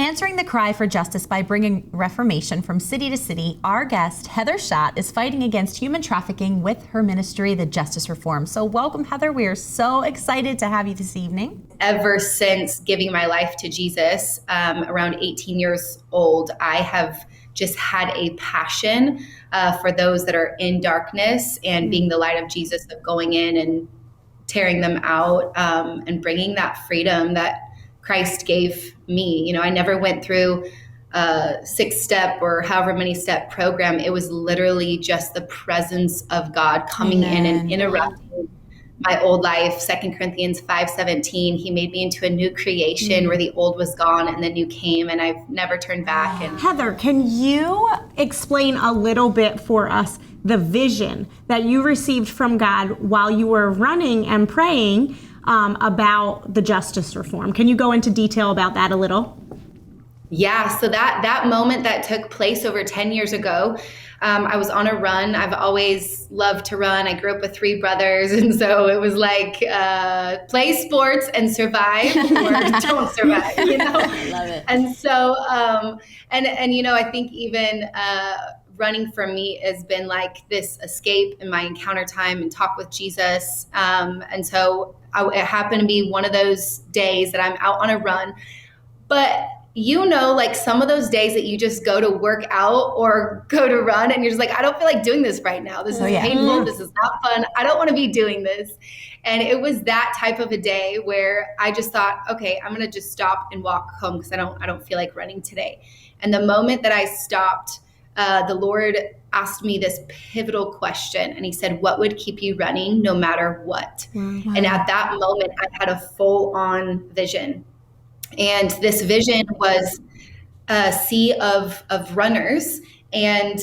Answering the cry for justice by bringing reformation from city to city, our guest, Heather Schott, is fighting against human trafficking with her ministry, the Justice Reform. So welcome, Heather. We are so excited to have you this evening. Ever since giving my life to Jesus, around 18 years old, I have just had a passion for those that are in darkness and being the light of Jesus, of going in and tearing them out and bringing that freedom that Christ gave me. You know, I never went through a 6-step or however many step program. It was literally just the presence of God coming in and interrupting my old life. 2 Corinthians 5:17, he made me into a new creation where the old was gone and the new came, and I've never turned back. And Heather, can you explain a little bit for us the vision that you received from God while you were running and praying about the justice reform? Can you go into detail about that a little? Yeah, so that moment that took place over 10 years ago, I was on a run. I've always loved to run. I grew up with 3 brothers, and so it was like play sports and survive or don't survive, you know? I love it. And so, and you know, I think even running for me has been like this escape in my encounter time and talk with Jesus. And so it happened to be one of those days that I'm out on a run. But you know, like some of those days that you just go to work out or go to run and you're just like, I don't feel like doing this right now. This is painful. This is not fun. I don't want to be doing this. And it was that type of a day where I just thought, okay, I'm going to just stop and walk home because I don't feel like running today. And the moment that I stopped, the Lord asked me this pivotal question, and he said, what would keep you running no matter what? Wow. And at that moment, I had a full-on vision. And this vision was a sea of runners. And,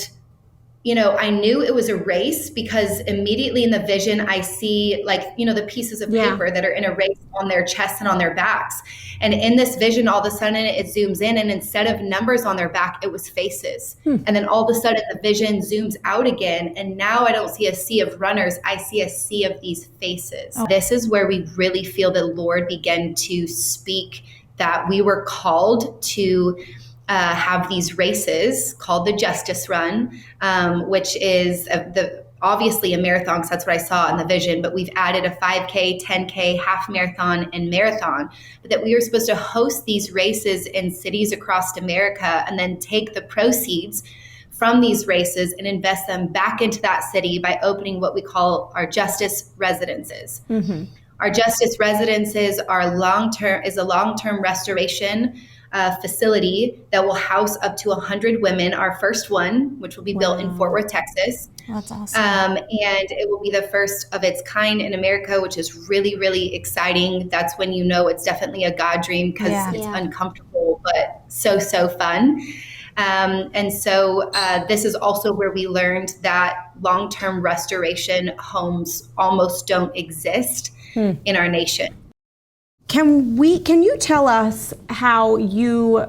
you know, I knew it was a race because immediately in the vision, I see like, you know, the pieces of paper that are in a race on their chests and on their backs. And in this vision, all of a sudden it zooms in, and instead of numbers on their back, it was faces. And then all of a sudden the vision zooms out again. And now I don't see a sea of runners. I see a sea of these faces. This is where we really feel the Lord begin to speak that we were called to have these races called the Justice Run, which is obviously a marathon, because that's what I saw in the vision, but we've added a 5K, 10K, half marathon, and marathon, but that we were supposed to host these races in cities across America and then take the proceeds from these races and invest them back into that city by opening what we call our justice residences. Our justice residences are a long-term restoration facility that will house up to 100 women. Our first one, which will be built in Fort Worth, Texas. That's awesome. And it will be the first of its kind in America, which is really, really exciting. That's when you know it's definitely a God dream because it's uncomfortable, but so fun. And so this is also where we learned that long-term restoration homes almost don't exist in our nation. Can you tell us how you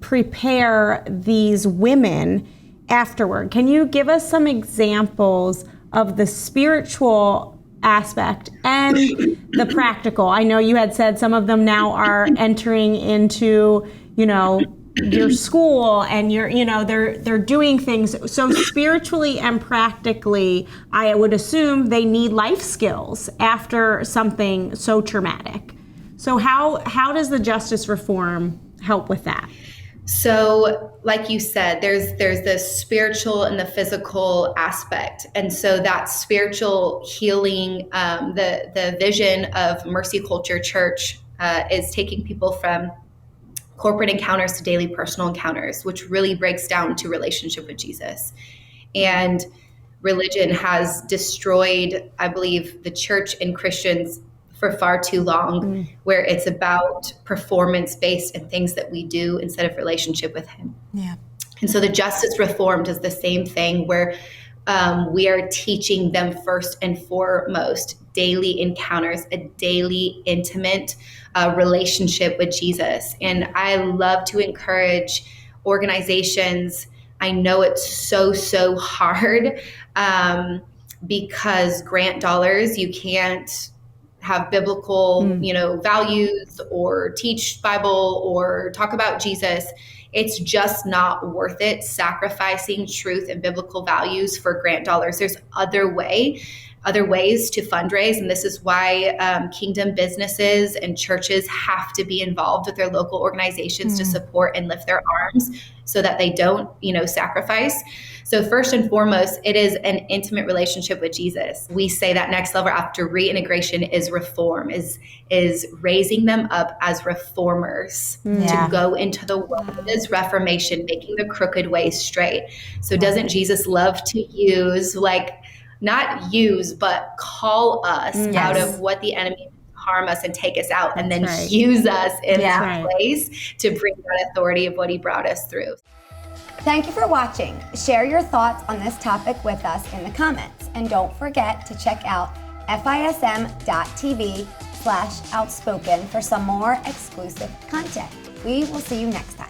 prepare these women afterward? Can you give us some examples of the spiritual aspect and the practical? I know you had said some of them now are entering into, you know, your school and they're doing things. So spiritually and practically, I would assume they need life skills after something so traumatic. So how does the justice reform help with that? So like you said, there's the spiritual and the physical aspect. And so that spiritual healing, the vision of Mercy Culture Church is taking people from corporate encounters to daily personal encounters, which really breaks down to relationship with Jesus. And religion has destroyed, I believe, the church and Christians for far too long, where it's about performance-based and things that we do instead of relationship with him. Yeah. And so the Justice Reformed is the same thing, where we are teaching them first and foremost daily encounters, a daily intimate relationship with Jesus. And I love to encourage organizations. I know it's so hard because grant dollars, you can't have biblical, values or teach Bible or talk about Jesus. It's just not worth it sacrificing truth and biblical values for grant dollars. There's other ways to fundraise. And this is why kingdom businesses and churches have to be involved with their local organizations to support and lift their arms so that they don't, sacrifice. So first and foremost, it is an intimate relationship with Jesus. We say that next level after reintegration is reform, is raising them up as reformers to go into the world. It is reformation, making the crooked way straight. So doesn't Jesus love to use, not use, but call us out of what the enemy harm us and take us out, and then use us in that place to bring that authority of what he brought us through. Thank you for watching. Share your thoughts on this topic with us in the comments. And don't forget to check out FISM.tv/outspoken for some more exclusive content. We will see you next time.